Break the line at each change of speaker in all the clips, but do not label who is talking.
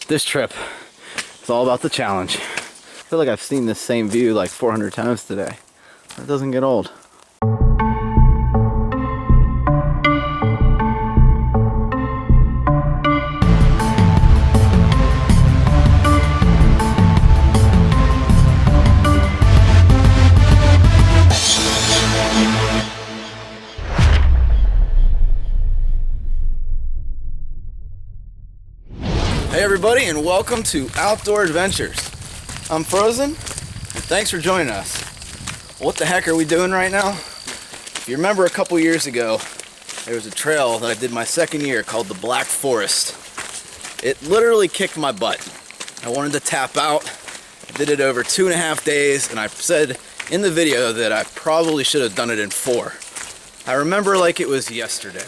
This trip is all about the challenge. I feel like I've seen this same view like 400 times today. It doesn't get old. Hey everybody, and welcome to Outdoor Adventures. I'm Frozen, and thanks for joining us. What the heck are we doing right now? If you remember a couple years ago, there was a trail that I did my second year called the Black Forest. It literally kicked my butt. I wanted to tap out. I did it over 2.5 days, and I said in the video that I probably should have done it in 4. I remember like it was yesterday.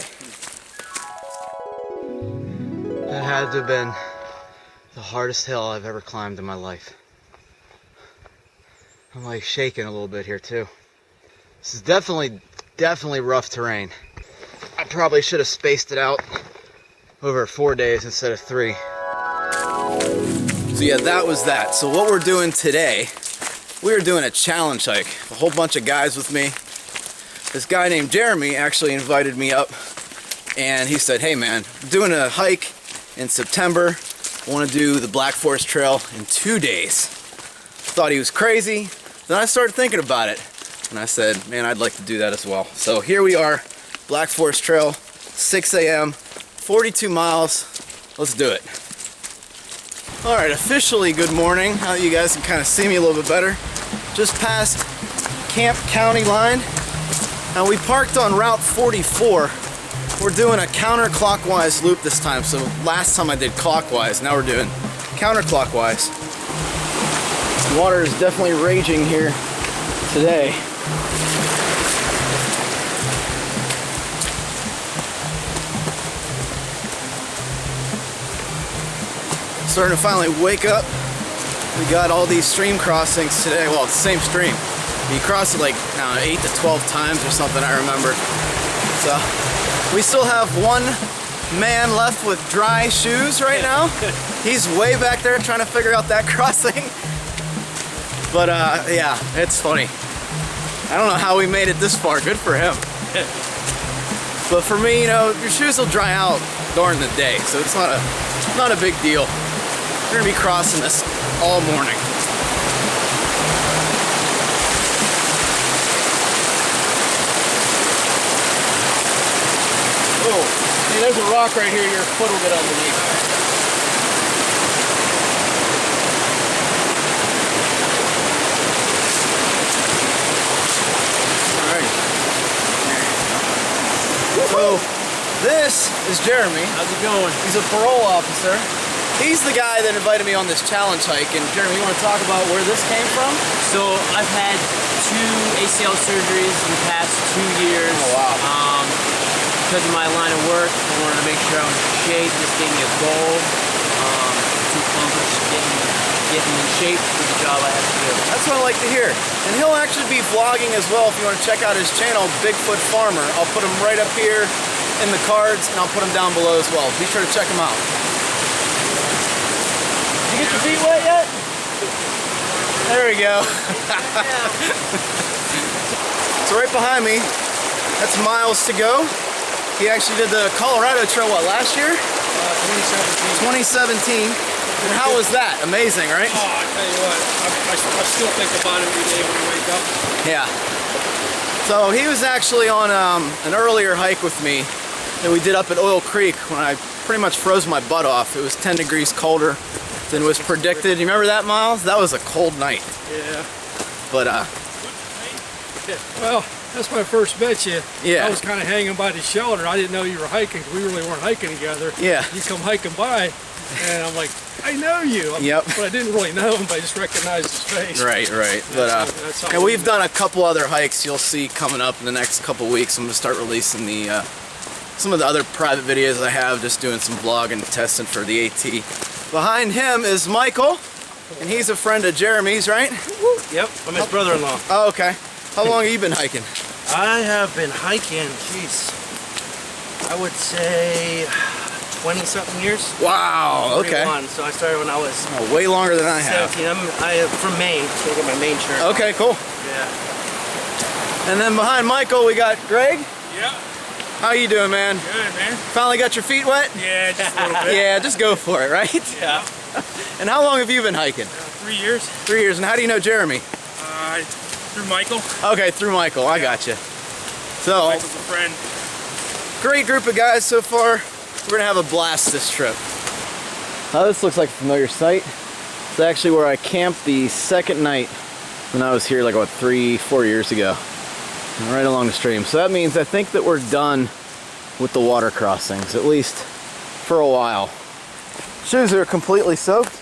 That had to have been the hardest hill I've ever climbed in my life. I'm like shaking a little bit here too. This is definitely rough terrain. I probably should have spaced it out over 4 days instead of 3. So yeah, that was that. So what we're doing today, we are doing a challenge hike. A whole bunch of guys with me. This guy named Jeremy actually invited me up, and he said, hey man, I'm doing a hike in September. I want to do the Black Forest Trail in 2 days. Thought he was crazy. Then I started thinking about it, and I said, man, I'd like to do that as well. So here we are, Black Forest Trail, 6 a.m., 42 miles. Let's do it. All right, officially good morning. Now that you guys can kind of see me a little bit better. Just past Camp County line. Now we parked on Route 44. We're doing a counterclockwise loop this time. So last time I did clockwise, now we're doing counterclockwise. The water is definitely raging here today. Starting to finally wake up. We got all these stream crossings today. Well, it's the same stream. You cross it like, I don't know, 8 to 12 times or something, I remember. So we still have one man left with dry shoes right now. He's way back there trying to figure out that crossing. But yeah, it's funny. I don't know how we made it this far. Good for him. But for me, you know, your shoes will dry out during the day, so it's not a big deal. We're gonna be crossing this all morning. Oh, see, there's a rock right here. Your foot will get underneath. So, this is Jeremy.
How's it going?
He's a parole officer. He's the guy that invited me on this challenge hike. And Jeremy, you want to talk about where this came from?
So, I've had 2 ACL surgeries in the past 2 years.
Oh, wow.
Because of my line of work, I wanted to make sure I was in shape. This gave me a goal to accomplish getting in shape for the job I have to do.
That's what I like to hear. And he'll actually be vlogging as well if you want to check out his channel, Bigfoot Farmer. I'll put him right up here in the cards, and I'll put him down below as well. Be sure to check him out. Did you get your feet wet yet? There we go. So right behind me, that's miles to go. He actually did the Colorado Trail, what, last year? 2017. And how was that? Amazing, right?
Oh, I tell you what, I still think about it every day when I wake up.
Yeah. So he was actually on an earlier hike with me that we did up at Oil Creek when I pretty much froze my butt off. It was 10 degrees colder than was predicted. You remember that, Miles? That was a cold night.
Yeah.
But
well, that's when I first met you.
Yeah.
I was kind of hanging by the shelter. I didn't know you were hiking because we really weren't hiking together.
Yeah.
You come hiking by, and I'm like, I know you.
Yep.
But I didn't really know him, but I just recognized his face.
Right. But and we've done a couple other hikes you'll see coming up in the next couple weeks. I'm gonna start releasing the some of the other private videos I have, just doing some vlogging and testing for the AT. Behind him is Michael, and he's a friend of Jeremy's, right?
Yep, I'm his brother-in-law.
Oh, okay. How long have you been hiking?
I have been hiking, geez, I would say 20-something years.
Wow, okay.
41, so I started when I was
Oh, way longer than I have.
17. I'm from Maine. So I get my Maine shirt.
Okay, cool.
Yeah.
And then behind Michael, we got Greg.
Yeah,
How you doing, man?
good, man.
Finally got your feet wet?
Yeah, just a little bit.
Yeah, just go for it, right?
Yeah.
And how long have you been hiking?
3 years.
3 years. And how do you know Jeremy?
Through Michael.
Okay, through Michael. I got you. So,
Michael's a friend.
great group of guys so far. We're gonna have a blast this trip. Now this looks like a familiar site. It's actually where I camped the second night when I was here, like what, 3-4 years ago. And right along the stream. So that means I think that we're done with the water crossings, at least for a while. Shoes are completely soaked,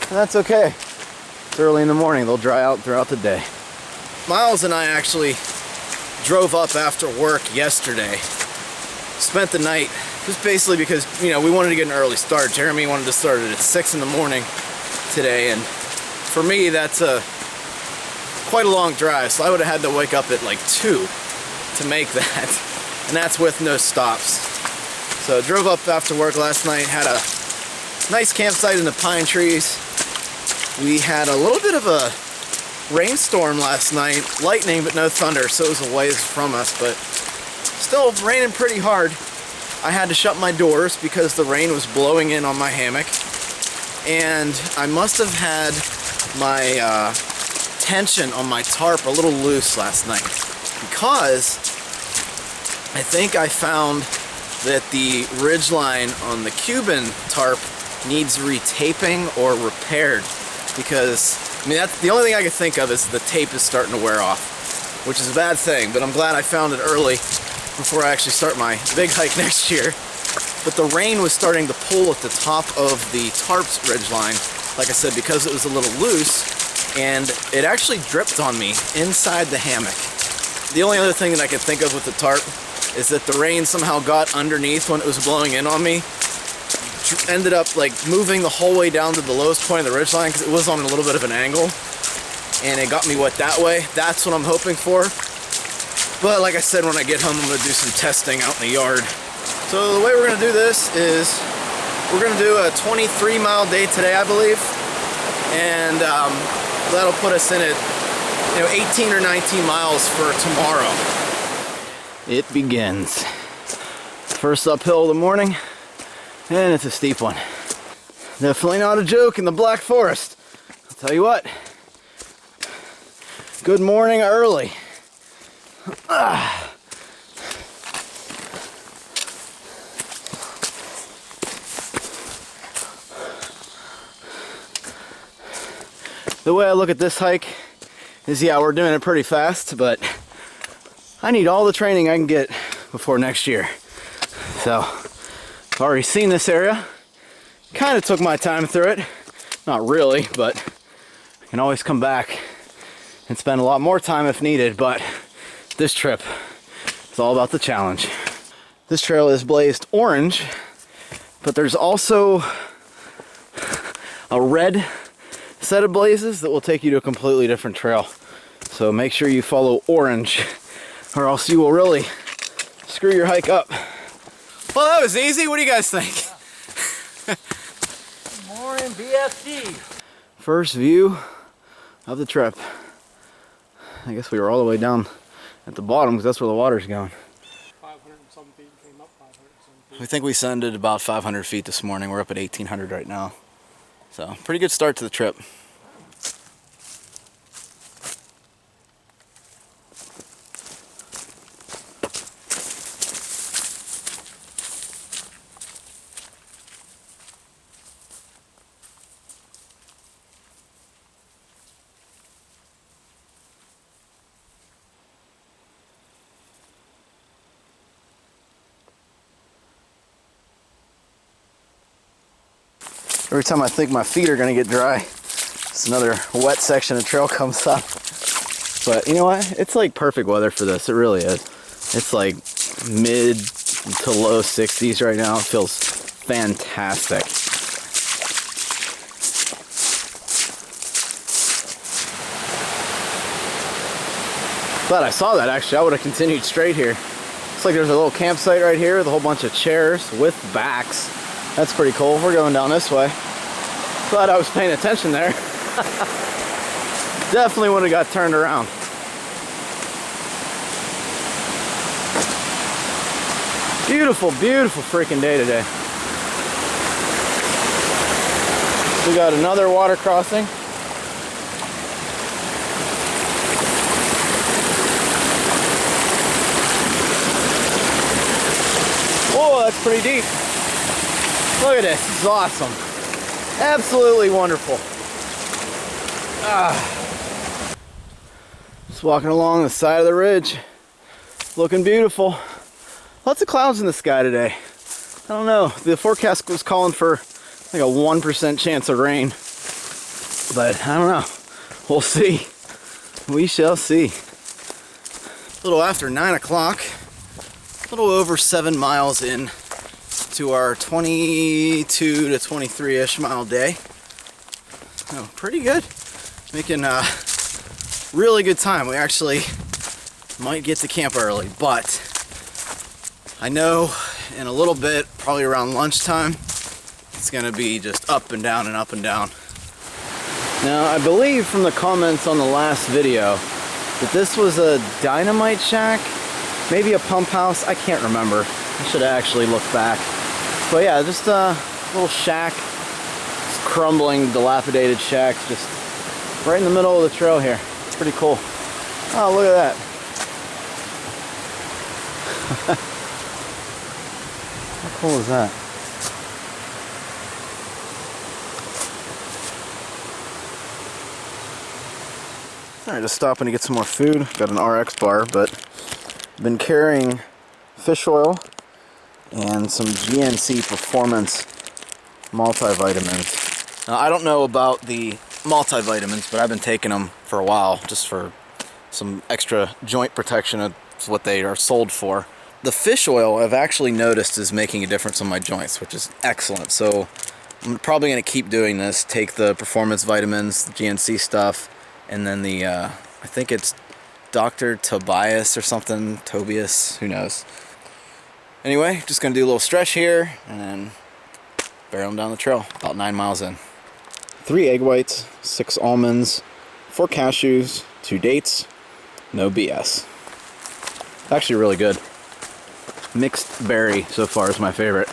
and that's okay. It's early in the morning, they'll dry out throughout the day. Miles and I actually drove up after work yesterday. Spent the night, just basically because, you know, we wanted to get an early start. Jeremy wanted to start it at 6 in the morning today, and for me, that's quite a long drive, so I would have had to wake up at like 2 to make that, and that's with no stops. So drove up after work last night, had a nice campsite in the pine trees. We had a little bit of a rainstorm last night, lightning but no thunder, so it was a ways from us, but still raining pretty hard. I had to shut my doors because the rain was blowing in on my hammock, and I must have had my tension on my tarp a little loose last night, because I think I found that the ridgeline on the Cuban tarp needs retaping or repaired, because I mean, that's the only thing I can think of is the tape is starting to wear off, which is a bad thing, but I'm glad I found it early before I actually start my big hike next year. But the rain was starting to pull at the top of the tarp's ridgeline, like I said, because it was a little loose, and it actually dripped on me inside the hammock. The only other thing that I could think of with the tarp is that the rain somehow got underneath when it was blowing in on me, ended up like moving the whole way down to the lowest point of the ridgeline because it was on a little bit of an angle, and it got me wet that way. That's what I'm hoping for. But like I said, when I get home, I'm gonna do some testing out in the yard. So the way we're gonna do this is we're gonna do a 23-mile day today, I believe, and that'll put us in at 18 or 19 miles for tomorrow. It begins. First uphill of the morning, and it's a steep one. Definitely not a joke in the Black Forest. I'll tell you what. Good morning early. The way I look at this hike is, yeah, we're doing it pretty fast, but I need all the training I can get before next year. So, I've already seen this area. Kind of took my time through it. Not really, but I can always come back and spend a lot more time if needed, but this trip is all about the challenge. This trail is blazed orange, but there's also a red set of blazes that will take you to a completely different trail. So make sure you follow orange, or else you will really screw your hike up. Well, that was easy. What do you guys think?
Good morning, BFD.
First view of the trip. I guess we were all the way down at the bottom because that's where the water's going.
500 and some feet, came up 500 and some feet.
We think we ascended about 500 feet this morning. We're up at 1,800 right now. So, pretty good start to the trip. Every time I think my feet are gonna get dry, it's another wet section of trail comes up. But you know what? It's like perfect weather for this. It really is. It's like mid to low 60s right now. It feels fantastic. Glad I saw that actually. I would have continued straight here. Looks like there's a little campsite right here with a whole bunch of chairs with backs. That's pretty cool. We're going down this way. Glad I was paying attention there. Definitely would have got turned around. Beautiful, beautiful freaking day today. We got another water crossing. Oh, that's pretty deep. Look at this. This is awesome. Absolutely wonderful. Just walking along the side of the ridge. Looking beautiful. Lots of clouds in the sky today. I don't know. The forecast was calling for like a 1% chance of rain. But I don't know. We'll see. We shall see. A little after 9 o'clock. A little over 7 miles in to our 22 to 23-ish mile day. Oh, pretty good. Making a really good time. We actually might get to camp early, but I know in a little bit, probably around lunchtime, it's gonna be just up and down and up and down. Now, I believe from the comments on the last video that this was a dynamite shack, maybe a pump house, I can't remember. I should have actually looked back. But yeah, just a little shack, just crumbling, dilapidated shack, just right in the middle of the trail here. It's pretty cool. Oh, look at that. How cool is that? Alright, just stopping to get some more food. Got an RX bar, but I've been carrying fish oil and some GNC Performance multivitamins. Now, I don't know about the multivitamins, but I've been taking them for a while just for some extra joint protection. That's what they are sold for. The fish oil I've actually noticed is making a difference on my joints, which is excellent. So I'm probably going to keep doing this. Take the Performance vitamins, the GNC stuff, and then the, I think it's Dr. Tobias or something, Tobias, who knows. Anyway, just gonna do a little stretch here and then barrel them down the trail, about 9 miles in. 3 egg whites, 6 almonds, 4 cashews, 2 dates, no BS. Actually really good. Mixed berry so far is my favorite.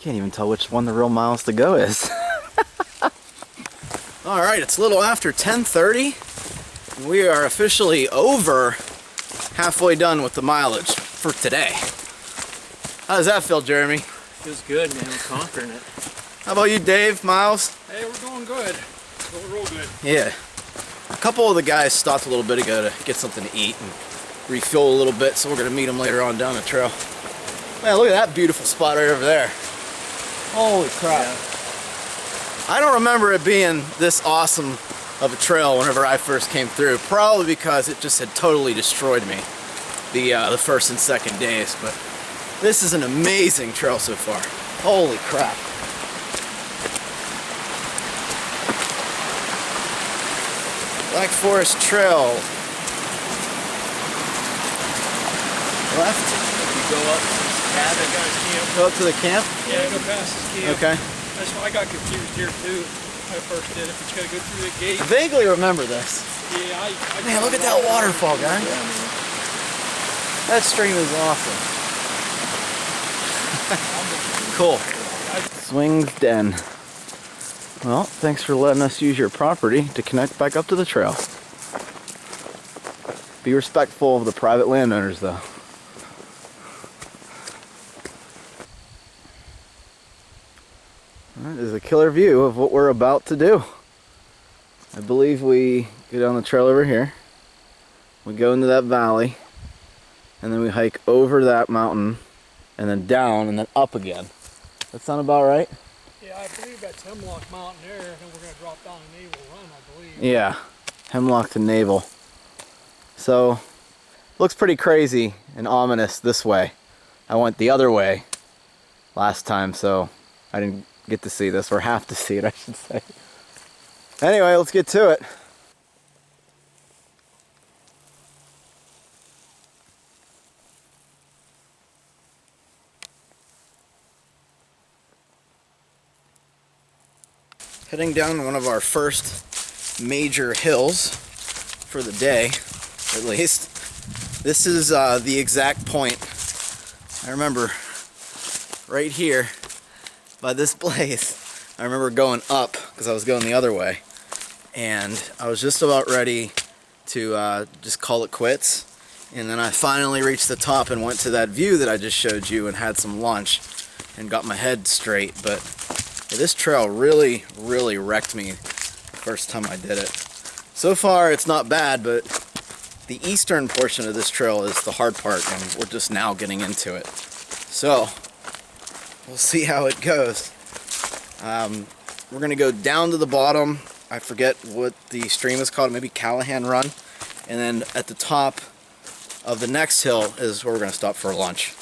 Can't even tell which one the real miles to go is. Alright, it's a little after 10:30. We are officially over halfway done with the mileage for today. How does that feel, Jeremy?
Feels good, man. We're conquering it.
How about you, Dave, Miles?
Hey, we're doing good. Going real good.
Yeah. A couple of the guys stopped a little bit ago to get something to eat and refuel a little bit, so we're going to meet them later on down the trail. Man, look at that beautiful spot right over there. Holy crap. Yeah. I don't remember it being this awesome of a trail whenever I first came through, probably because it just had totally destroyed me the first and second days, but this is an amazing trail so far. Holy crap. Black Forest Trail. Left.
You go up to this cabin, guys, camp.
Go up to the camp?
Yeah, go past this camp.
Okay.
That's why I got confused here too. When I first did. If it's gotta go through the gate.
I vaguely remember this.
Yeah, I
Man, look at that waterfall, guys. That stream is awesome. Cool. Swings Den. Well, thanks for letting us use your property to connect back up to the trail. Be respectful of the private landowners, though. That is a killer view of what we're about to do. I believe we go down the trail over here. We go into that valley. And then we hike over that mountain. And then down and then up again. That sound about right?
Yeah, I believe that's Hemlock Mountain there. And then we're going to drop down to Naval Run, I believe.
Yeah. Hemlock to Naval. So, looks pretty crazy and ominous this way. I went the other way last time, so I didn't get to see this, or have to see it, I should say. Anyway, let's get to it. Heading down one of our first major hills for the day, at least. This is the exact point. I remember right here by this place, I remember going up because I was going the other way, and I was just about ready to just call it quits, and then I finally reached the top and went to that view that I just showed you and had some lunch and got my head straight. But this trail really wrecked me the first time I did it. So far it's not bad, but the eastern portion of this trail is the hard part, and we're just now getting into it. So we'll see how it goes. We're gonna go down to the bottom. I forget what the stream is called, maybe Callahan Run. And then at the top of the next hill is where we're gonna stop for lunch.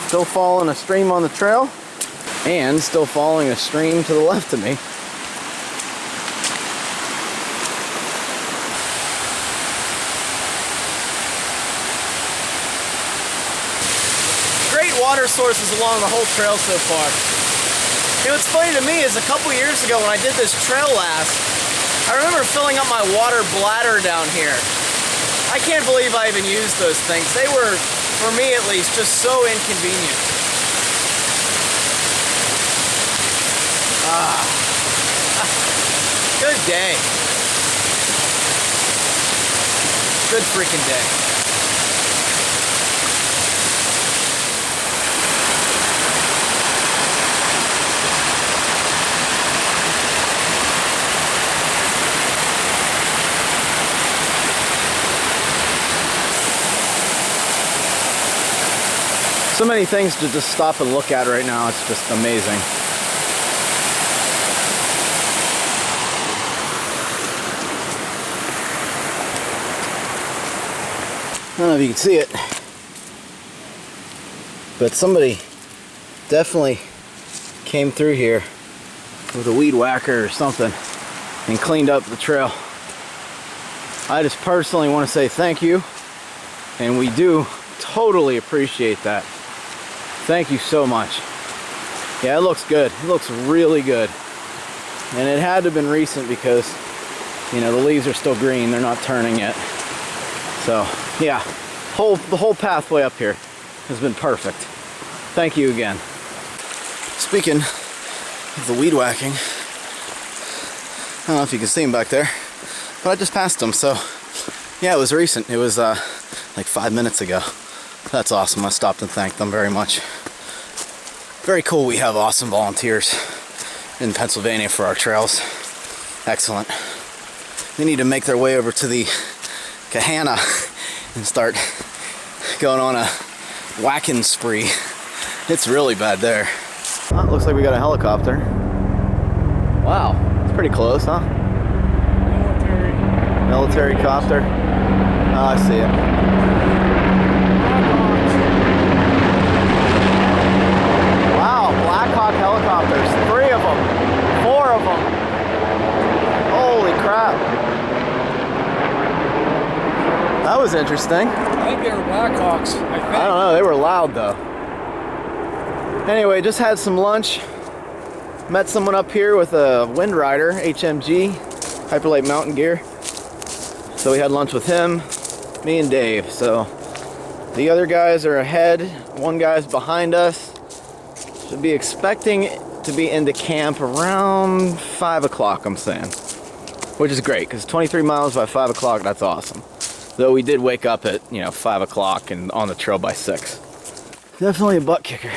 Still following a stream on the trail, and still following a stream to the left of me. Great water sources along the whole trail so far. You know, what's funny to me is a couple years ago when I did this trail last, I remember filling up my water bladder down here. I can't believe I even used those things. They were, for me at least, just so inconvenient. Good day. Good freaking day. So many things to just stop and look at right now. It's just amazing. I don't know if you can see it, but somebody definitely came through here with a weed whacker or something and cleaned up the trail. I just personally want to say thank you, and we do totally appreciate that. Thank you so much. Yeah, it looks good. It looks really good. And it had to have been recent because, you know, the leaves are still green. They're not turning yet. So, yeah, the whole pathway up here has been perfect. Thank you again. Speaking of the weed whacking, I don't know if you can see him back there, but I just passed him. So, yeah, it was recent. It was like 5 minutes ago. That's awesome. I stopped and thanked them very much. Very cool. We have awesome volunteers in Pennsylvania for our trails. Excellent. They need to make their way over to the Susquahannock and start going on a whacking spree. It's really bad there. Oh, looks like we got a helicopter. Wow, it's pretty close, huh? Military copter. Oh, I see it. Blackhawk helicopters, 3 of them, 4 of them. Holy crap. That was interesting.
I think they were Blackhawks.
I don't know, they were loud though. Anyway, just had some lunch. Met someone up here with a Wind Rider HMG, Hyperlight mountain gear. So we had lunch with him, me and Dave. So the other guys are ahead, one guy's behind us. Should be expecting to be into camp around 5 o'clock, I'm saying. Which is great, because 23 miles by 5 o'clock, that's awesome. Though we did wake up at, 5 o'clock and on the trail by 6. Definitely a butt kicker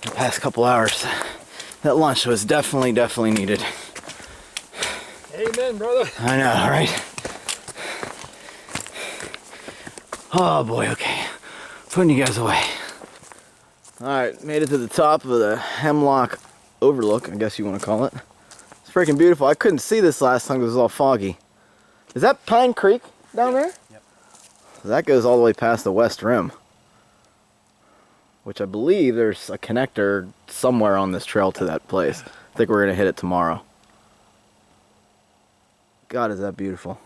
the past couple hours. That lunch was definitely needed.
Amen, brother.
I know, right? Oh boy, okay. Putting you guys away. Alright, made it to the top of the Hemlock Overlook, I guess you want to call it. It's freaking beautiful. I couldn't see this last time because it was all foggy. Is that Pine Creek down there?
Yep.
That goes all the way past the west rim. which I believe there's a connector somewhere on this trail to that place. I think we're gonna hit it tomorrow. God, is that beautiful.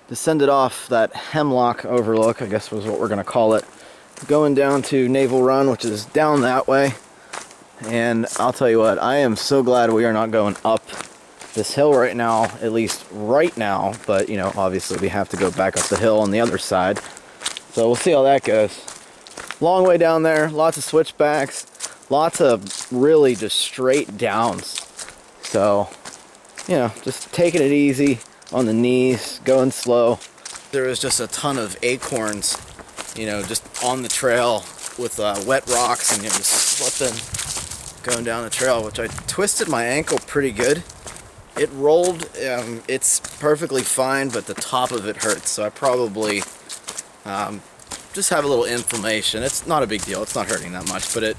Descended off that Hemlock Overlook, I guess was what we're gonna call it, going down to Naval Run, which is down that way. And I'll tell you what, I am so glad we are not going up this hill right now, at least right now, but you know, obviously we have to go back up the hill on the other side. So we'll see how that goes. Long way down there, lots of switchbacks, lots of really just straight downs. So, you know, just taking it easy on the knees, going slow. There was just a ton of acorns, you know, just on the trail with wet rocks, and you know, just slipping, going down the trail, which I twisted my ankle pretty good. It rolled, it's perfectly fine, but the top of it hurts, so I probably just have a little inflammation. It's not a big deal, it's not hurting that much, but it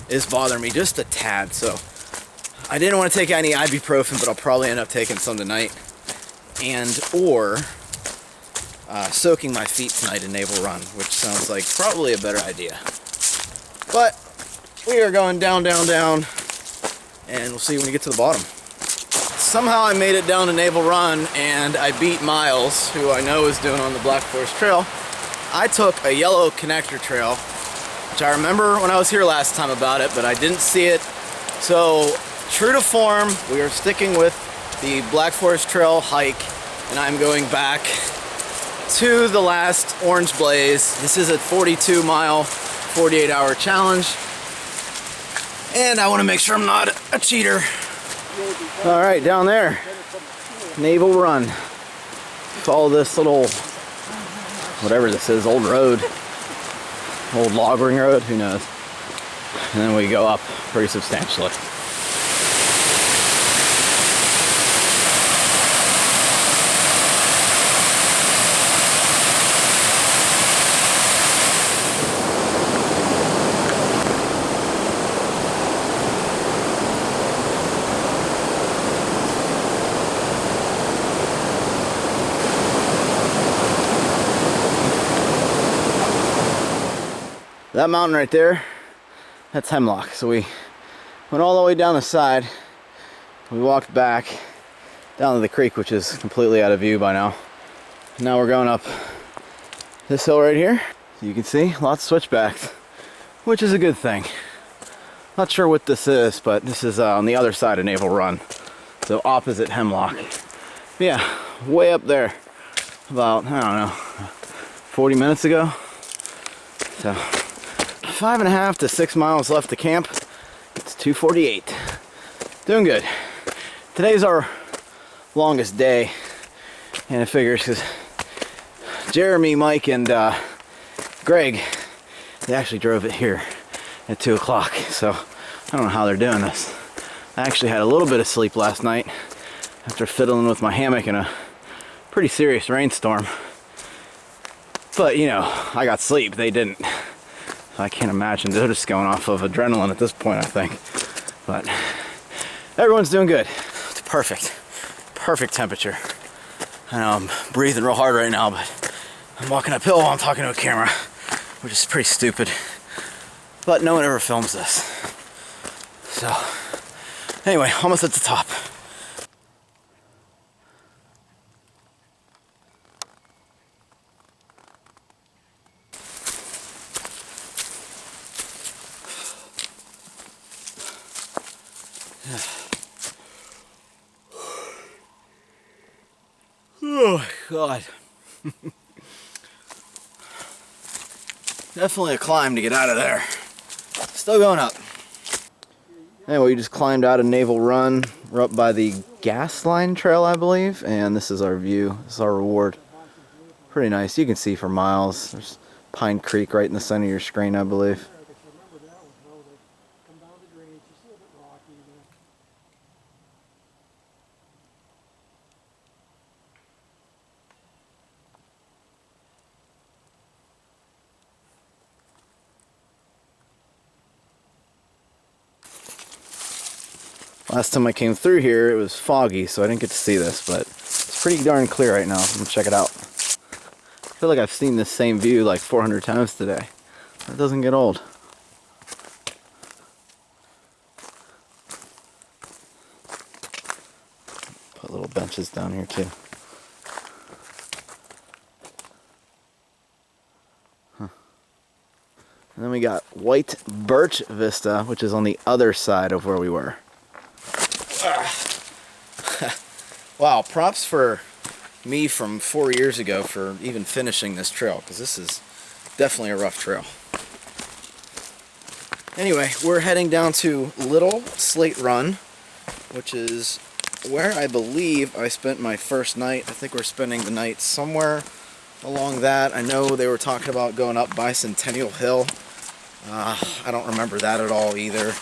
is bothering me just a tad, so I didn't want to take any ibuprofen, but I'll probably end up taking some tonight. Or soaking my feet tonight in Naval Run, which sounds like probably a better idea. But we are going down, down, down, and we'll see when we get to the bottom. Somehow I made it down to Naval Run, and I beat Miles, who I know is doing on the Black Forest Trail. I took a yellow connector trail, which I remember when I was here last time about it, but I didn't see it. So, true to form, we are sticking with the Black Forest Trail hike, and I'm going back to the last Orange Blaze. This is a 42-mile, 48-hour challenge, and I want to make sure I'm not a cheater. All right, down there, Naval Run. Follow this little, whatever this is, old road, old logging road, who knows? And then we go up pretty substantially. That mountain right there, that's Hemlock. So we went all the way down the side. We walked back down to the creek, which is completely out of view by now. Now we're going up this hill right here. You can see lots of switchbacks, which is a good thing. Not sure what this is, but this is on the other side of Naval Run. So opposite Hemlock. Yeah, way up there. About, I don't know, 40 minutes ago. So 5.5 to 6 miles left to camp. It's 2:48. Doing good. Today's our longest day, and it figures because Jeremy, Mike, and Greg, they actually drove it here at 2 o'clock. So I don't know how they're doing this. I actually had a little bit of sleep last night after fiddling with my hammock in a pretty serious rainstorm. But you know, I got sleep, they didn't. I can't imagine, they're just going off of adrenaline at this point, I think. But everyone's doing good. It's perfect. Perfect temperature. I know I'm breathing real hard right now, but I'm walking uphill while I'm talking to a camera, which is pretty stupid. But no one ever films this. So, anyway, almost at the top. Oh, God. Definitely a climb to get out of there. Still going up. Anyway, we just climbed out of Naval Run. We're up by the gas line trail, I believe, and this is our view. This is our reward. Pretty nice. You can see for miles. There's Pine Creek right in the center of your screen, I believe. Last time I came through here, it was foggy, so I didn't get to see this, but pretty darn clear right now. I'm gonna check it out. I feel like I've seen this same view like 400 times today. That doesn't get old. Put little benches down here too. And then we got white Birch Vista, which is on the other side of where we were. Wow, props for me from 4 years ago for even finishing this trail, because this is definitely a rough trail. Anyway, we're heading down to Little Slate Run, which is where I believe I spent my first night. I think we're spending the night somewhere along that. I know they were talking about going up Bicentennial Hill. I don't remember that at all either.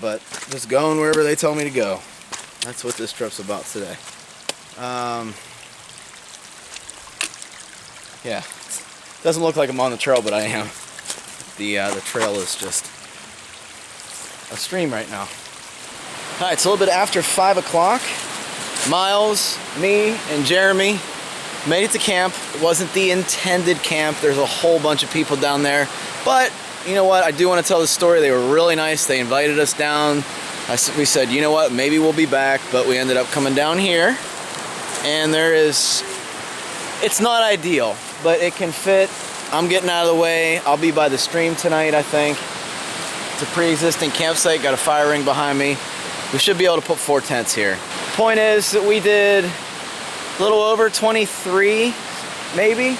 But just going wherever they tell me to go. That's what this trip's about today. Yeah, doesn't look like I'm on the trail, but I am. The trail is just a stream right now. Alright, it's a little bit after 5 o'clock. Miles, me, and Jeremy made it to camp. It wasn't the intended camp. There's a whole bunch of people down there. But, you know what? I do want to tell the story. They were really nice. They invited us down. We said, you know what? Maybe we'll be back. But we ended up coming down here. And it's not ideal, but it can fit. I'm getting out of the way. I'll be by the stream tonight, I think. It's a pre-existing campsite. Got a fire ring behind me. We should be able to put 4 tents here. Point is that we did a little over 23, maybe,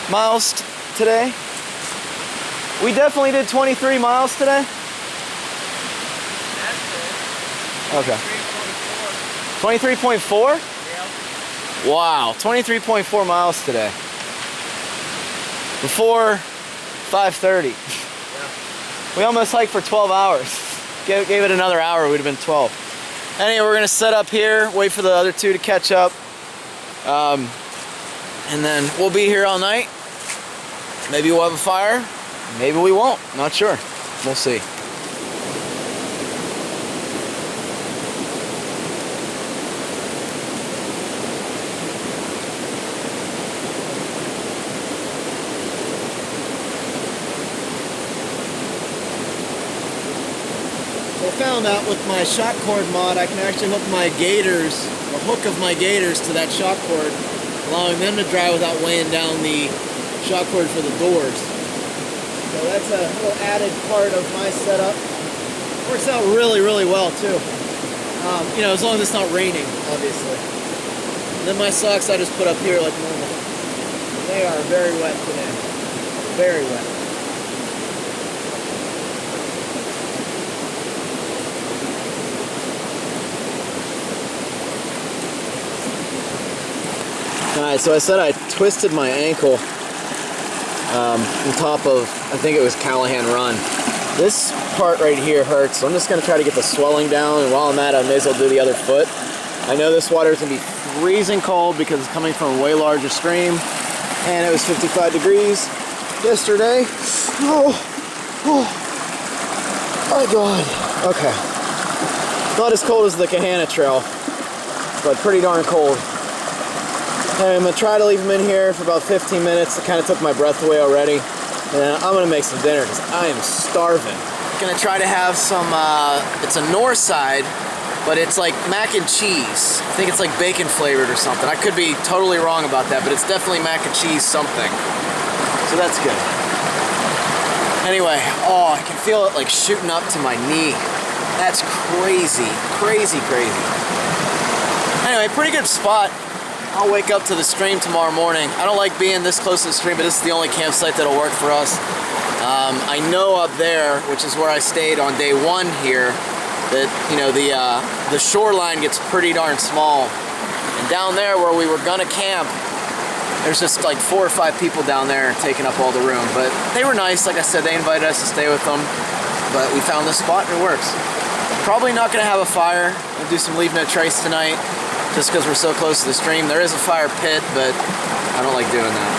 miles today. We definitely did 23 miles today. Okay. 23.4? Yeah. Wow, 23.4 miles today. Before 5:30. Yeah. We almost hiked for 12 hours. Gave it another hour, it would have been 12. Anyway, we're gonna set up here, wait for the other two to catch up. And then we'll be here all night. Maybe we'll have a fire. Maybe we won't. Not sure. We'll see. So I found out with my shock cord mod, I can actually hook my gaiters, the hook of my gaiters to that shock cord, allowing them to dry without weighing down the shock cord for the doors. So that's a little added part of my setup. Works out really, really well too. You know, as long as it's not raining, obviously. And then my socks I just put up here like normal. They are very wet today. Very wet. Alright, so I said I twisted my ankle on top of, I think it was Callahan Run. This part right here hurts, so I'm just going to try to get the swelling down, and while I'm at it, I may as well do the other foot. I know this water is going to be freezing cold because it's coming from a way larger stream, and it was 55 degrees yesterday. Oh my god. Okay. Not as cold as the Susquahannock trail, but pretty darn cold. Anyway, I'm going to try to leave them in here for about 15 minutes. It kind of took my breath away already. And I'm going to make some dinner because I am starving. I'm going to try to have some, it's a north side, but it's like mac and cheese. I think it's like bacon flavored or something. I could be totally wrong about that, but it's definitely mac and cheese something. So that's good. Anyway, oh, I can feel it like shooting up to my knee. That's crazy, crazy, crazy. Anyway, pretty good spot. I'll wake up to the stream tomorrow morning. I don't like being this close to the stream, but this is the only campsite that'll work for us. I know up there, which is where I stayed on day 1 here, that, you know, the shoreline gets pretty darn small. And down there where we were gonna camp, there's just like 4 or 5 people down there taking up all the room. But they were nice, like I said, they invited us to stay with them. But we found this spot and it works. Probably not gonna have a fire. We'll do some leave no trace tonight, just because we're so close to the stream. There is a fire pit, but I don't like doing that.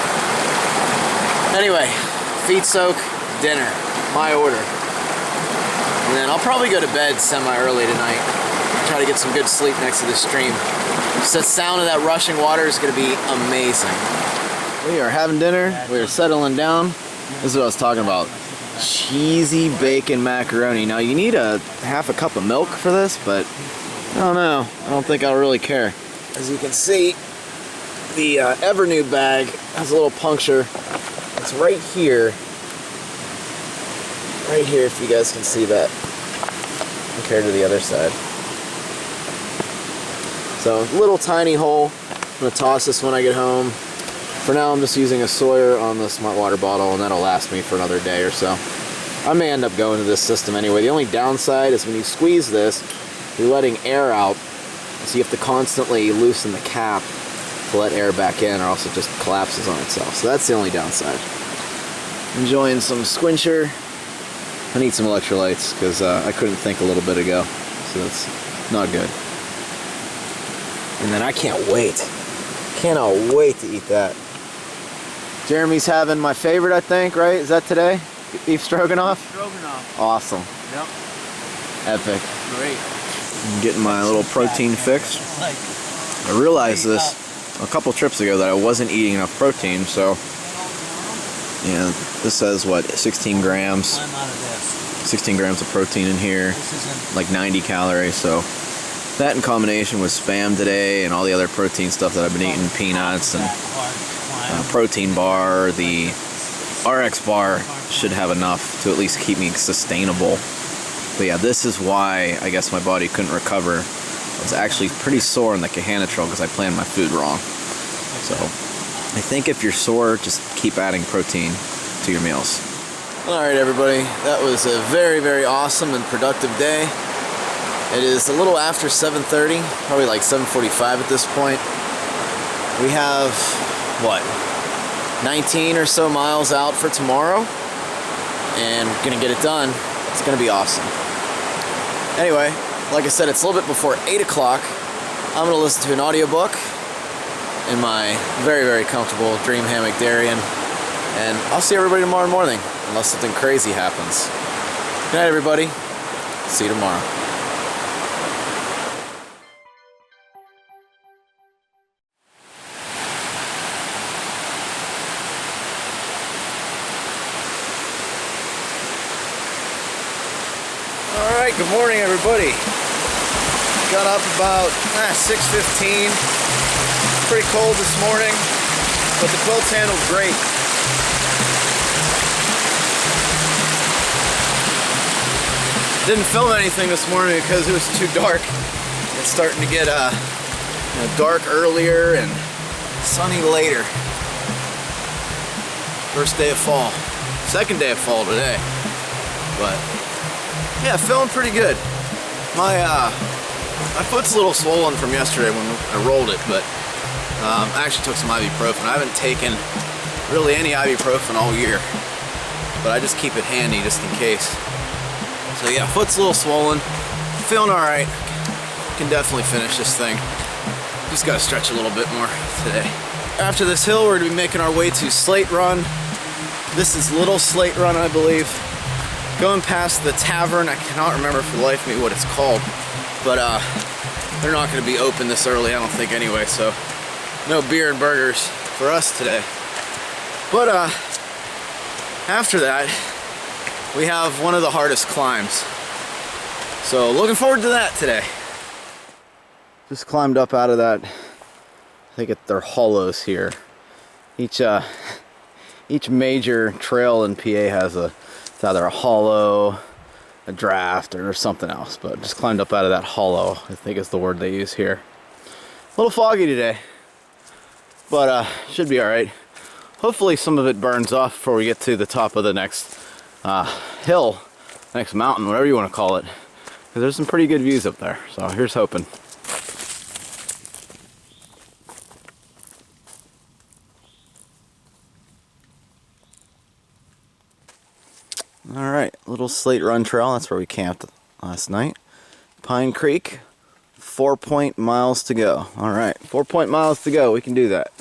Anyway, feet soak, dinner, my order. And then I'll probably go to bed semi-early tonight. Try to get some good sleep next to the stream. Just the sound of that rushing water is going to be amazing. We are having dinner. We are settling down. This is what I was talking about. Cheesy bacon macaroni. Now you need a half a cup of milk for this, but I don't know. I don't think I'll really care. As you can see, the Evernew bag has a little puncture. It's right here. Right here, if you guys can see that, compared to the other side. So, little tiny hole. I'm gonna toss this when I get home. For now, I'm just using a Sawyer on the Smart Water bottle, and that'll last me for another day or so. I may end up going to this system anyway. The only downside is when you squeeze this, you're letting air out, so you have to constantly loosen the cap to let air back in, or else it just collapses on itself. So that's the only downside. Enjoying some squincher. I need some electrolytes because I couldn't think a little bit ago, so that's not good. And then I can't wait. Cannot wait to eat that. Jeremy's having my favorite, I think, right? Is that today? Beef stroganoff?
Stroganoff.
Awesome.
Yep.
Epic.
Great.
I'm getting my little protein fix. I realized this a couple trips ago that I wasn't eating enough protein, so yeah, this says what, 16 grams? 16 grams of protein in here, like 90 calories, so that in combination with Spam today and all the other protein stuff that I've been eating, peanuts and protein bar, the RX bar should have enough to at least keep me sustainable. But yeah, this is why I guess my body couldn't recover. I was actually pretty sore in the Susquahannock because I planned my food wrong. So I think if you're sore, just keep adding protein to your meals. Alright everybody, that was a very, very awesome and productive day. It is a little after 7:30, probably like 7:45 at this point. We have, what, 19 or so miles out for tomorrow, and we're gonna get it done. It's gonna be awesome. Anyway, like I said, it's a little bit before 8 o'clock. I'm gonna listen to an audiobook in my very, very comfortable Dream Hammock Darien, and I'll see everybody tomorrow morning, unless something crazy happens. Good night, everybody. See you tomorrow. Alright, good morning everybody. Got up about 6:15. Pretty cold this morning, but the quilts handled great. Didn't film anything this morning because it was too dark. It's starting to get dark earlier and sunny later. First day of fall. Second day of fall today. But yeah, feeling pretty good. My foot's a little swollen from yesterday when I rolled it, but I actually took some ibuprofen. I haven't taken really any ibuprofen all year, but I just keep it handy just in case. So yeah, foot's a little swollen. Feeling alright. Can definitely finish this thing. Just gotta stretch a little bit more today. After this hill, we're gonna be making our way to Slate Run. This is Little Slate Run, I believe. Going past the tavern, I cannot remember for the life of me what it's called, but they're not going to be open this early, I don't think anyway, so no beer and burgers for us today. But after that, we have one of the hardest climbs. So looking forward to that today. Just climbed up out of that, I think they're hollows here. Each major trail in PA has it's either a hollow, a draft, or something else, but just climbed up out of that hollow, I think is the word they use here. A little foggy today, but should be alright. Hopefully some of it burns off before we get to the top of the next hill, next mountain, whatever you want to call it, because there's some pretty good views up there, so here's hoping. Alright, Little Slate Run Trail, that's where we camped last night. Pine Creek, 4 miles to go. Alright, 4 miles to go, we can do that.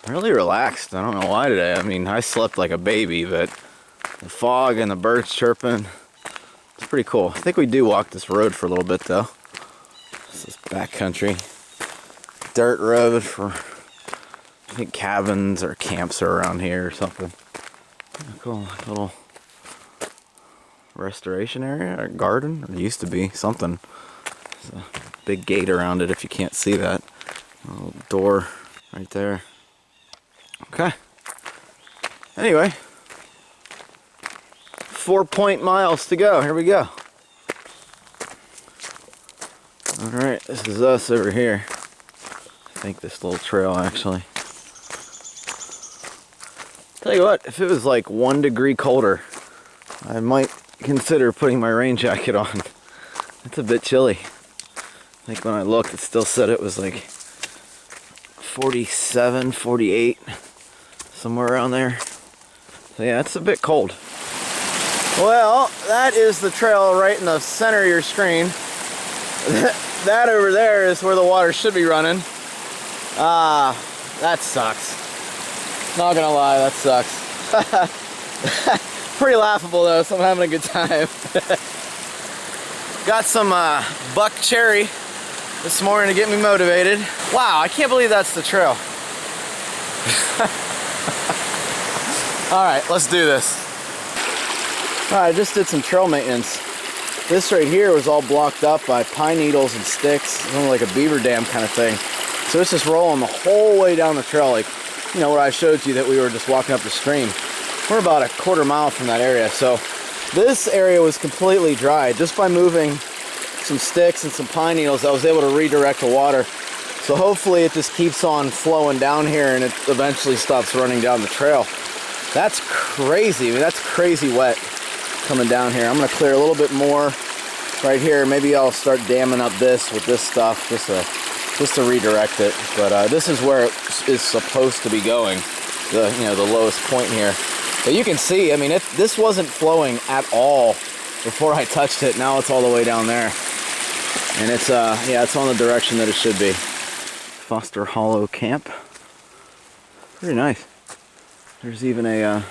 Really relaxed, I don't know why today. I mean, I slept like a baby, but the fog and the birds chirping, It's pretty cool. I think we do walk this road for a little bit though. This is backcountry. Dirt road for, I think, cabins or camps are around here or something. Cool little restoration area or garden. Or it used to be something. There's a big gate around it if you can't see that. A little door right there. Okay. Anyway, 4 miles to go. Here we go. Alright, this is us over here. I think this little trail actually. Tell you what, if it was like 1 degree colder, I might consider putting my rain jacket on. It's a bit chilly. I think when I looked, it still said it was like 47, 48, somewhere around there. So yeah, it's a bit cold. Well, that is the trail right in the center of your screen. That over there is where the water should be running. That sucks. Not gonna lie, that sucks. Pretty laughable though, so I'm having a good time. Got some buck cherry this morning to get me motivated. Wow, I can't believe that's the trail. Alright, let's do this. Alright, I just did some trail maintenance. This right here was all blocked up by pine needles and sticks, like a beaver dam kind of thing. So it's just rolling the whole way down the trail, like, you know, where I showed you that we were just walking up the stream. We're about a quarter mile from that area. So this area was completely dry. Just by moving some sticks and some pine needles, I was able to redirect the water. So hopefully it just keeps on flowing down here and it eventually stops running down the trail. That's crazy. I mean, that's crazy wet coming down here. I'm gonna clear a little bit more right here. Maybe I'll start damming up this with this stuff just to redirect it. But this is where it is supposed to be going. The lowest point here. But you can see, I mean, this wasn't flowing at all before I touched it. Now it's all the way down there. And it's yeah, it's on the direction that it should be. Foster Hollow Camp. Pretty nice. There's even a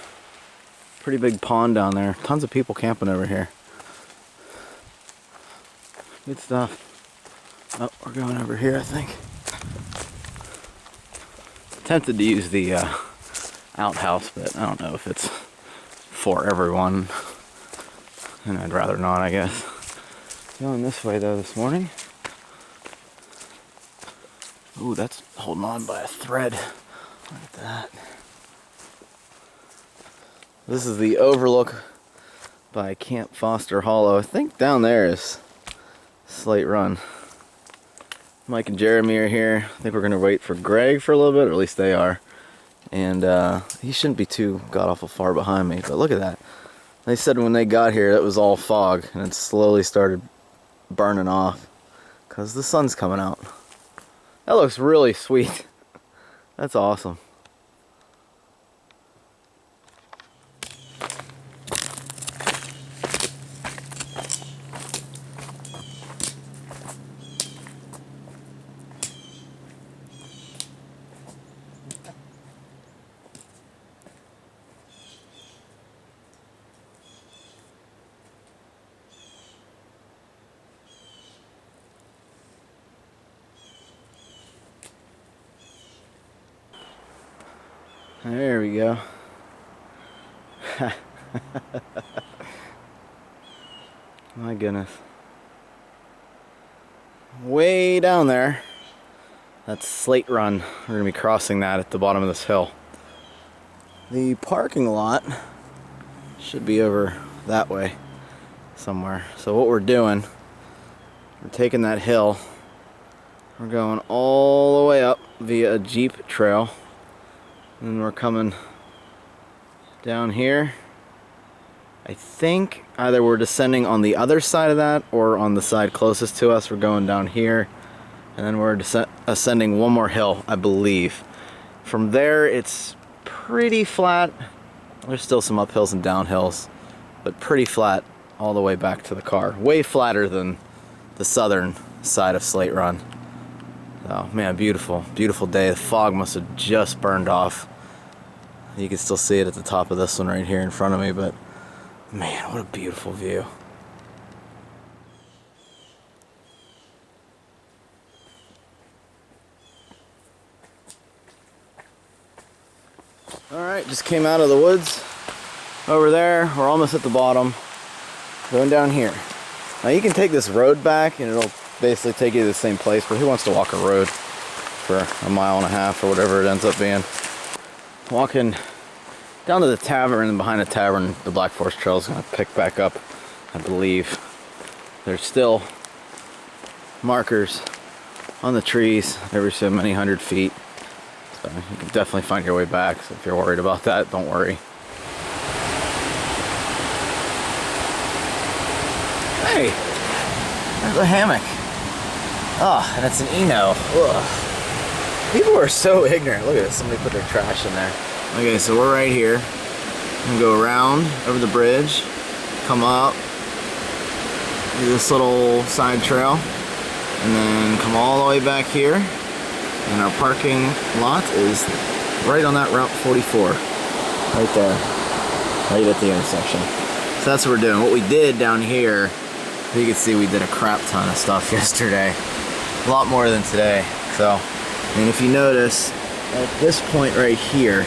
pretty big pond down there. Tons of people camping over here. Good stuff. Oh, we're going over here, I think. Tempted to use the outhouse, but I don't know if it's for everyone. And I'd rather not, I guess. Going this way though this morning. Ooh, that's holding on by a thread. Look at that. This is the overlook by Camp Foster Hollow. I think down there is Slate Run. Mike and Jeremy are here. I think we're gonna wait for Greg for a little bit, or at least they are. And he shouldn't be too god-awful far behind me, but look at that. They said when they got here it was all fog, and it slowly started burning off because the sun's coming out. That looks really sweet. That's awesome. There we go. My goodness. Way down there, that's Slate Run. We're going to be crossing that at the bottom of this hill. The parking lot should be over that way somewhere. So what we're doing, we're taking that hill. We're going all the way up via a Jeep trail. And we're coming down here. I think either we're descending on the other side of that or on the side closest to us. We're going down here and then we're ascending one more hill, I believe. From there it's pretty flat. There's still some uphills and downhills, but pretty flat all the way back to the car. Way flatter than the southern side of Slate Run. Oh man, beautiful, beautiful day. The fog must have just burned off. You can still see it at the top of this one right here in front of me, but man, what a beautiful view. Alright, just came out of the woods. Over there, we're almost at the bottom. Going down here. Now you can take this road back and it'll basically take you to the same place, but who wants to walk a road for a mile and a half or whatever it ends up being? Walking down to the tavern, and behind the tavern, the Black Forest Trail is going to pick back up, I believe. There's still markers on the trees every so many 100 feet. So you can definitely find your way back. So if you're worried about that, don't worry. Hey, there's a hammock. Oh, and it's an Eno. Ugh. People are so ignorant. Look at this. Somebody put their trash in there. Okay, so we're right here. I'm gonna go around over the bridge, come up, do this little side trail, and then come all the way back here. And our parking lot is right on that Route 44. Right there. Right at the intersection. So that's what we're doing. What we did down here, you can see we did a crap ton of stuff yesterday. A lot more than today. So, and if you notice, at this point right here,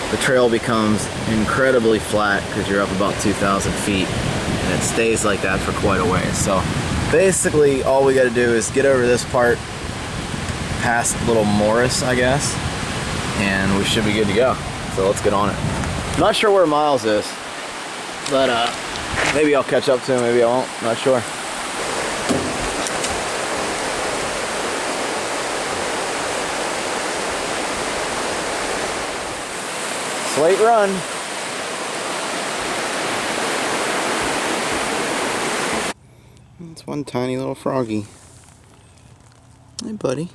the trail becomes incredibly flat because you're up about 2,000 feet. And it stays like that for quite a ways. So basically all we got to do is get over this part past Little Morris, I guess, and we should be good to go. So let's get on it. I'm not sure where Miles is, but maybe I'll catch up to him, maybe I won't, I'm not sure. Slate Run. That's one tiny little froggy. Hey, buddy.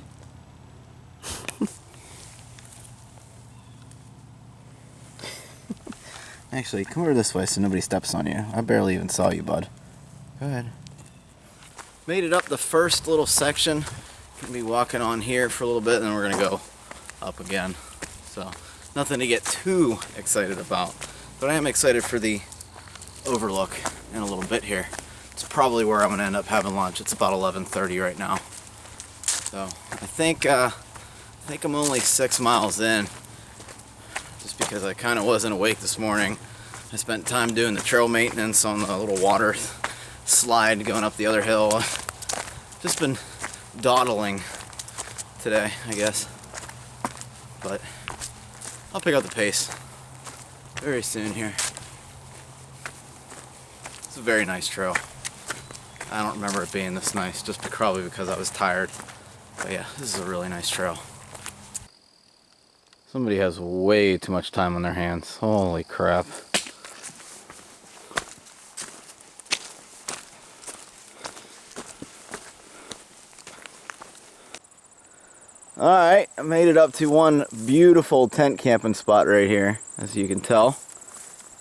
Actually, come over this way so nobody steps on you. I barely even saw you, bud. Go ahead. Made it up the first little section. Gonna be walking on here for a little bit, and then we're gonna go up again. So, nothing to get too excited about. But I am excited for the overlook in a little bit here. It's probably where I'm gonna end up having lunch. It's about 11:30 right now. So I think I'm only 6 miles in, just because I kind of wasn't awake this morning. I spent time doing the trail maintenance on the little water slide going up the other hill. Just been dawdling today, I guess. But I'll pick up the pace very soon here. It's a very nice trail. I don't remember it being this nice, just probably because I was tired. But yeah, this is a really nice trail. Somebody has way too much time on their hands. Holy crap. Alright, I made it up to one beautiful tent camping spot right here, as you can tell.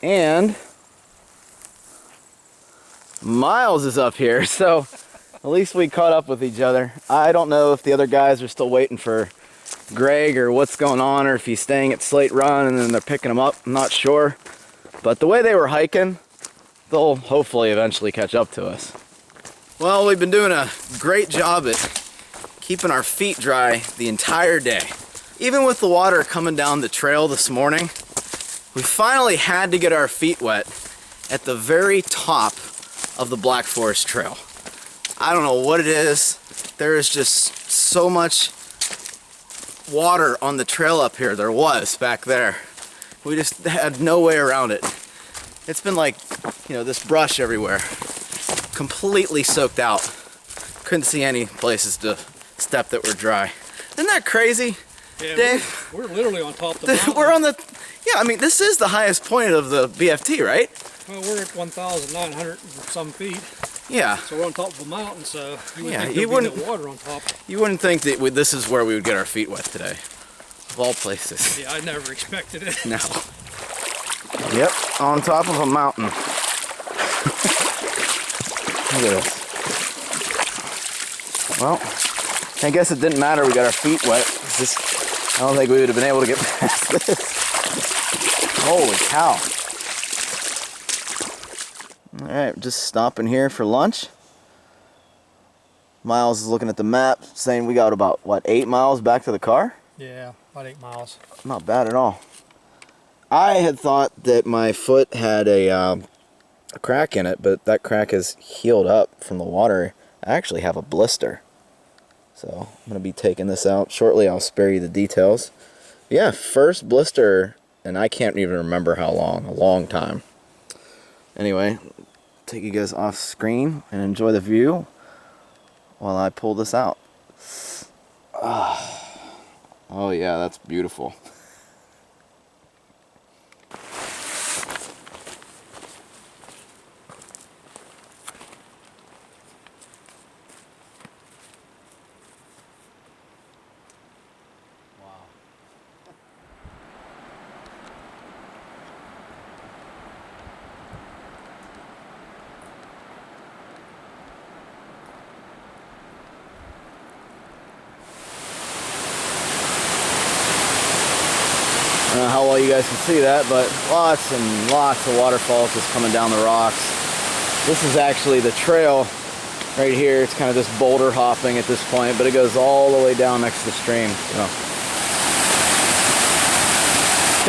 And Miles is up here, so at least we caught up with each other. I don't know if the other guys are still waiting for Greg or what's going on, or if he's staying at Slate Run and then they're picking him up. I'm not sure. But the way they were hiking, they'll hopefully eventually catch up to us. Well, we've been doing a great job at keeping our feet dry the entire day. Even with the water coming down the trail this morning, we finally had to get our feet wet at the very top of the Black Forest Trail. I don't know what it is. There is just so much water on the trail up here. There was back there. We just had no way around it. It's been like, you know, this brush everywhere. Completely soaked out. Couldn't see any places to step that were dry. Isn't that crazy,
Yeah,
Dave?
we're literally on top of the mountain.
We're on the, yeah, I mean, this is the highest point of the BFT, right?
Well, we're at 1,900 and some feet.
Yeah.
So we're on top of a mountain, so you would
Yeah,
think
you
there'd be
wouldn't-
no water on top.
You wouldn't think that this is where we would get our feet wet today. Of all places.
Yeah, I never expected it.
No. Yep, on top of a mountain. Look at this. Well, I guess it didn't matter we got our feet wet. It's just, I don't think we would have been able to get past this. Holy cow. Alright, just stopping here for lunch. Miles is looking at the map, saying we got about, what, 8 miles back to the car?
Yeah, about 8 miles.
Not bad at all. I had thought that my foot had a crack in it, but that crack has healed up from the water. I actually have a blister. So I'm going to be taking this out shortly. I'll spare you the details. Yeah, first blister, and I can't even remember how long. A long time. Anyway, take you guys off screen and enjoy the view while I pull this out. Oh yeah, that's beautiful. I don't know how well you guys can see that, but lots and lots of waterfalls just coming down the rocks. This is actually the trail right here. It's kind of just boulder hopping at this point, but it goes all the way down next to the stream. So.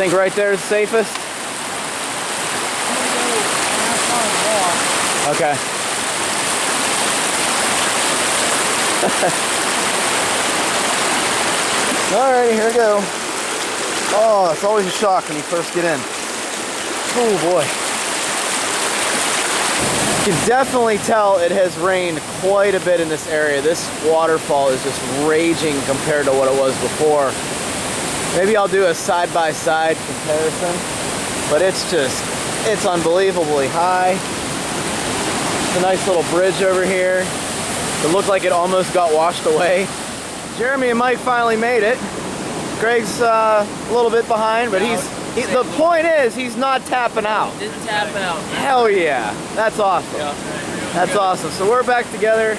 Think right there is the safest? Okay. Alrighty, here we go. Oh, it's always a shock when you first get in. Oh boy. You can definitely tell it has rained quite a bit in this area. This waterfall is just raging compared to what it was before. Maybe I'll do a side-by-side comparison, but it's unbelievably high. It's a nice little bridge over here. It looked like it almost got washed away. Jeremy and Mike finally made it. Greg's a little bit behind, but the point is he's not tapping out.
Didn't tap out.
Hell yeah, that's awesome.
Yeah.
That's awesome. So we're back together.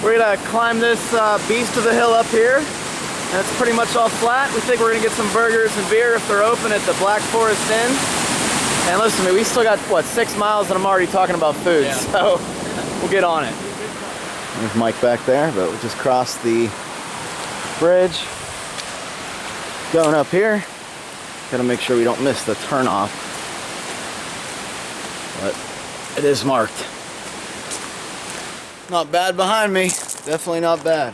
We're gonna climb this beast of a hill up here. And it's pretty much all flat. We think we're gonna get some burgers and beer if they're open at the Black Forest Inn. And listen to me, we still got, what, 6 miles and I'm already talking about food,
Yeah.
so we'll get on it. There's Mike back there, but we just crossed the bridge. Going up here, gotta make sure we don't miss the turnoff. But it is marked. Not bad behind me, definitely not bad.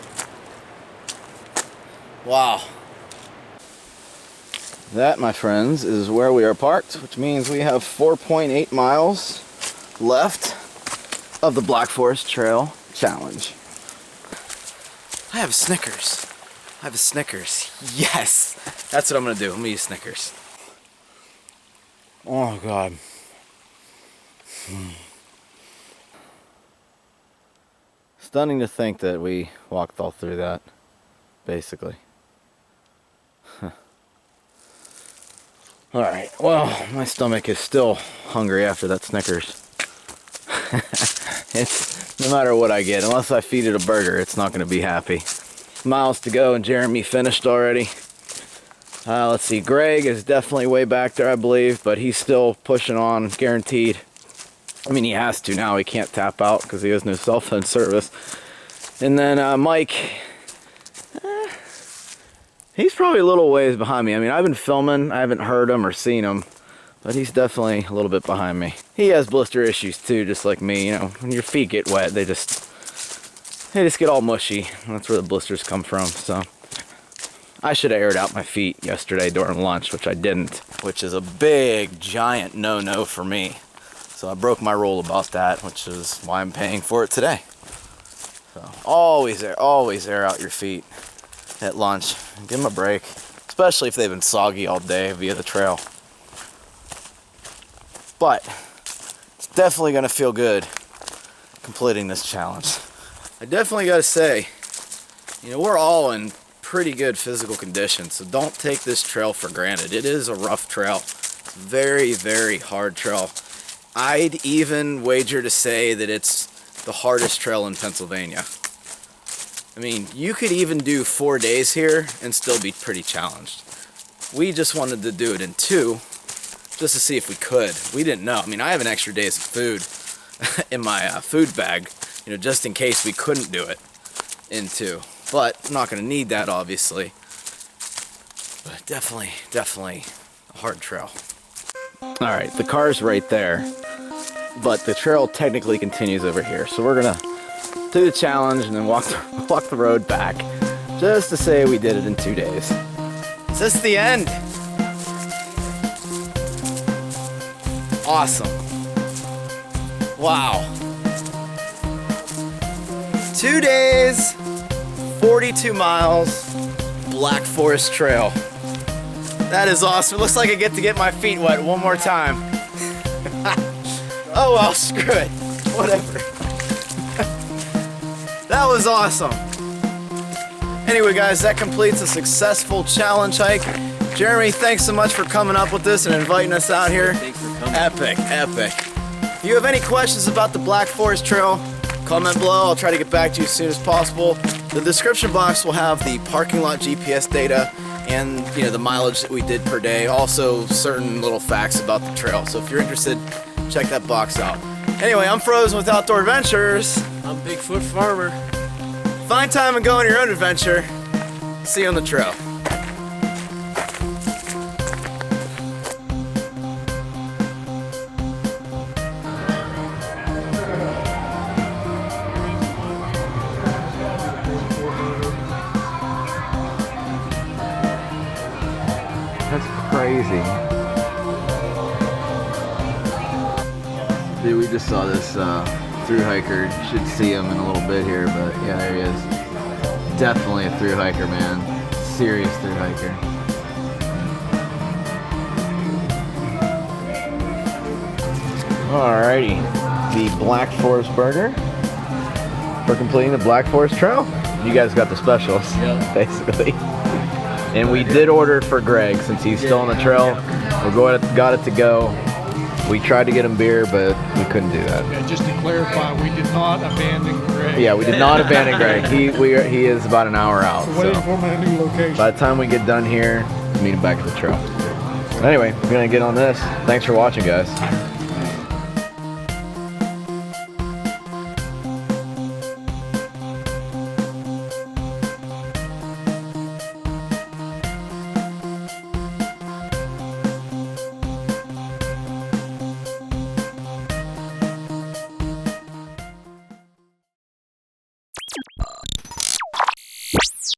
Wow. That, my friends, is where we are parked, which means we have 4.8 miles left of the Black Forest Trail Challenge. I have Snickers. I have a Snickers. Yes! That's what I'm gonna do. I'm gonna eat Snickers. Oh God. Stunning to think that we walked all through that, basically. Alright, well, my stomach is still hungry after that Snickers. It's no matter what I get, unless I feed it a burger, it's not gonna be happy. Miles to go and Jeremy finished already. Let's see, Greg is definitely way back there, I believe, but he's still pushing on, guaranteed. I mean, he has to now. He can't tap out because he has no cell phone service. And then Mike, he's probably a little ways behind me. I mean, I've been filming. I haven't heard him or seen him, but he's definitely a little bit behind me. He has blister issues too, just like me. You know, when your feet get wet, they just get all mushy. That's where the blisters come from. So I should have aired out my feet yesterday during lunch, which I didn't, which is a big, giant no-no for me. So I broke my rule about that, which is why I'm paying for it today. So always air out your feet at lunch. Give them a break, especially if they've been soggy all day via the trail. But it's definitely gonna feel good completing this challenge. I definitely gotta say, you know, we're all in pretty good physical condition, so don't take this trail for granted. It is a rough trail. It's a very, very hard trail. I'd even wager to say that it's the hardest trail in Pennsylvania. I mean, you could even do 4 days here and still be pretty challenged. We just wanted to do it in 2, just to see if we could. We didn't know. I mean, I have an extra day's of food in my food bag, you know, just in case we couldn't do it in 2. But I'm not going to need that, obviously. But definitely a hard trail. All right, the car's right there, but the trail technically continues over here. So we're gonna do the challenge and then walk the road back, just to say we did it in 2 days. Is this the end? Awesome. Wow. 2 days, 42 miles, Black Forest Trail. That is awesome. It looks like I get to get my feet wet one more time. Oh well, screw it. Whatever. That was awesome. Anyway guys, that completes a successful challenge hike. Jeremy, thanks so much for coming up with this and inviting us out here.
Thanks for coming.
Epic, epic. If you have any questions about the Black Forest Trail, comment below. I'll try to get back to you as soon as possible. The description box will have the parking lot GPS data and the mileage that we did per day. Also certain little facts about the trail. So if you're interested, check that box out. Anyway, I'm Frozen with Outdoor Adventures.
I'm Bigfoot Farmer.
Find time and go on your own adventure. See you on the trail. That's crazy. Dude, we just saw this through hiker. Should see him in a little bit here, but yeah, there he is. Definitely a through hiker, man. Serious through hiker. Alrighty, the Black Forest Burger. We're completing the Black Forest Trail. You guys got the specials,
Yeah.
basically. And we did order for Greg since he's still on the trail. We got it to go. We tried to get him beer, but we couldn't do that.
Yeah, just to clarify, we did not abandon Greg.
Yeah, we did not abandon Greg. He is about an hour out.
We're waiting
So
for him at a new location.
by the time we get done here, meet him back at the trail. Anyway, we're gonna get on this. Thanks for watching, guys.